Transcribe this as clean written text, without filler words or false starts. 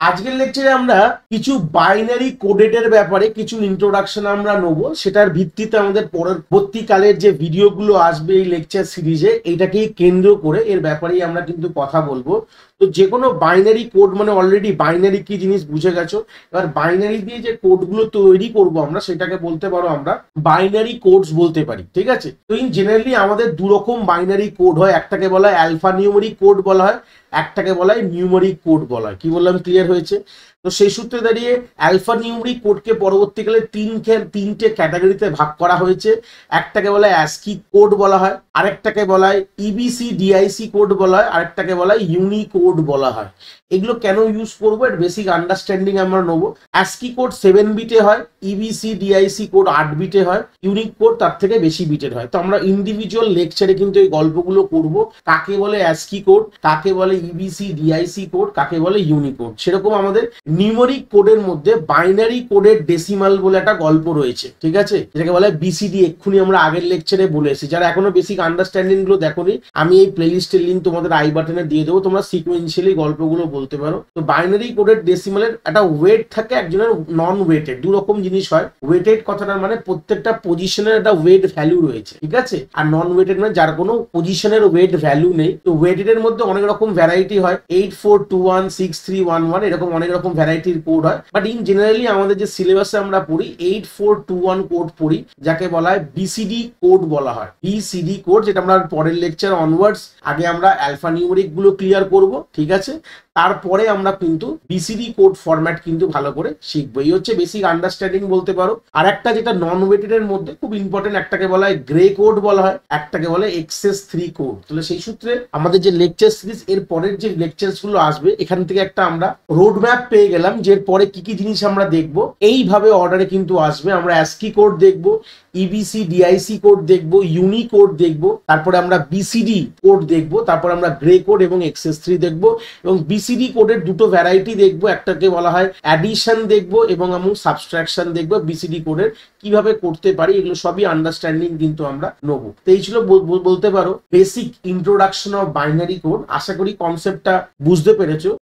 আজকের লেকচারে আমরা কিছু বাইনারি কোডেডের ব্যাপারে কিছু ইন্ট্রোডাকশন আমরা নেবো, সেটার ভিত্তিতে আমাদের পরবর্তীকালের যে ভিডিওগুলো আসবে এই লেকচার সিরিজে এইটাকেই কেন্দ্র করে এর ব্যাপারেই আমরা কিন্তু কথা বলবো। তো যে কোনো বাইনারি কোড মানে অলরেডি বাইনারি কি জিনিস বুঝে গেছো। এবার বাইনারি দিয়ে যে কোডগুলো তৈরি করব আমরা সেটাকে বলতে পারো আমরা বাইনারি কোডস বলতে পারি, ঠিক আছে। তো ইন জেনারেলি আমাদের দু রকম বাইনারি কোড হয়, একটাকে বলা হয় অ্যালফা নিউমেরিক কোড বলা হয়, একটাকে বলা হয় নিউমেরিক কোড বলা হয়। কি বললাম ক্লিয়ার হয়েছে? তো সেই সূত্রে দাঁড়িয়ে অ্যালফা নিউমেরিক কোডকে পরবর্তীকালে তিনটে ক্যাটাগরিতে ভাগ করা হয়েছে। একটাকে বলা হয় অ্যাস্কি কোড বলা হয়, আরেকটাকে বলা হয় ইবিসি ডিআইসি কোড বলা হয়, আরেকটাকে বলা হয় ইউনিকোড বলা হয়। এগুলো কেন ইউজ করবো এর বেসিক আন্ডারস্ট্যান্ডিং আমরা নেবো। অ্যাস্কি কোড 7 বিটে হয়, ইবিসি ডিআইসি কোড 8 বিটে হয়, ইউনিক কোড তার থেকে বেশি বিটের হয়। তো আমরা ইন্ডিভিজুয়াল লেকচারে কিন্তু এই গল্পগুলো করব, কাকে বলে অ্যাস্কি কোড, কাকে বলে ইবিসি ডিআইসি কোড, কাকে বলে ইউনিকোড। সেরকম আমাদের নিউমেরিক কোডের মধ্যে বাইনারি কোডের ডেসিমাল বলে একটা গল্প রয়েছে, ঠিক আছে, যেটাকে বলে বিসিডি। এক্ষুনি আমরা আগের লেকচারে বলে এসেছি। যারা এখনো বেসিক আন্ডারস্ট্যান্ডিং গুলো দেখোনি, আমি এই প্লেলিস্টের লিঙ্ক তোমাদের আই বাটনে দিয়ে দেবো, তোমরা সিকোয়েন্সিয়ালি গল্পগুলো বলতে পারো। তো বাইনারি কোডের ডেসিমালের একটা ওয়েট থাকে, একজনের নন ওয়েটেড। দু রকম জিনিস হয়। ওয়েটেড কথাটার মানে প্রত্যেকটা পজিশনের একটা ওয়েট ভ্যালু রয়েছে, ঠিক আছে, আর নন ওয়েটেড মানে যার কোনো পজিশনের ওয়েট ভ্যালু নেই। তো ওয়েটেড এর মধ্যে অনেক রকম ভ্যারাইটি হয়, 84216311 এরকম অনেক রকম ভ্যারাইটির কোড হয়। বাট ইন জেনারেলি আমাদের যে সিলেবাসে আমরা পড়ি 8421 কোড পড়ি, যাকে বলা হয় বিসিডি কোড বলা হয়। বিসিডি কোড, যেটা আমরা পরের লেকচার অনওয়ার্ডস আগে আমরা অ্যালফা নিউমেরিক গুলো ক্লিয়ার করব, ঠিক আছে, তারপরে আমরা কিন্তু বিসিডি কোড ফরম্যাট কিন্তু ভালো করে শিখবো। এই হচ্ছে বেসিক আন্ডারস্ট্যান্ডিং বলতে পারো। আর একটা যেটা নন ওয়েটেড এর মধ্যে খুব ইম্পর্টেন্ট, একটাকে বলা হয় গ্রে কোড বলা হয়, একটাকে বলে এক্সেস 3 কোড। তাহলে সেই সূত্রে আমাদের যে লেকচার সিরিজ এর পরের যে লেকচার গুলো আসবে, এখান থেকে একটা আমরা রোড ম্যাপ পেয়ে গেলাম যে এর পরে কি কি জিনিস আমরা দেখবো। এইভাবে অর্ডারে কিন্তু আসবে। আমরা অ্যাস্কি কোড দেখবো, ইবিসি ডিআইসি কোড দেখবো, ইউনিকোড দেখবো, তারপরে আমরা বিসিডি কোড দেখবো, তারপর আমরা গ্রে কোড এবং এক্সেস 3 দেখবো, এবং বিসিডি কোডের দুটো ভ্যারাইটি দেখবো, একটাকে বলা হয় অ্যাডিশন দেখবো এবং আমি সাবট্রাকশন দেখবো। বিসিডি কোডের কিভাবে করতে পারি এগুলো সবই আন্ডারস্ট্যান্ডিং কিন্তু আমরা নেবো। তো এই ছিল বলতে পারো basic introduction of binary code. আশা করি কনসেপ্টটা বুঝতে পেরেছো।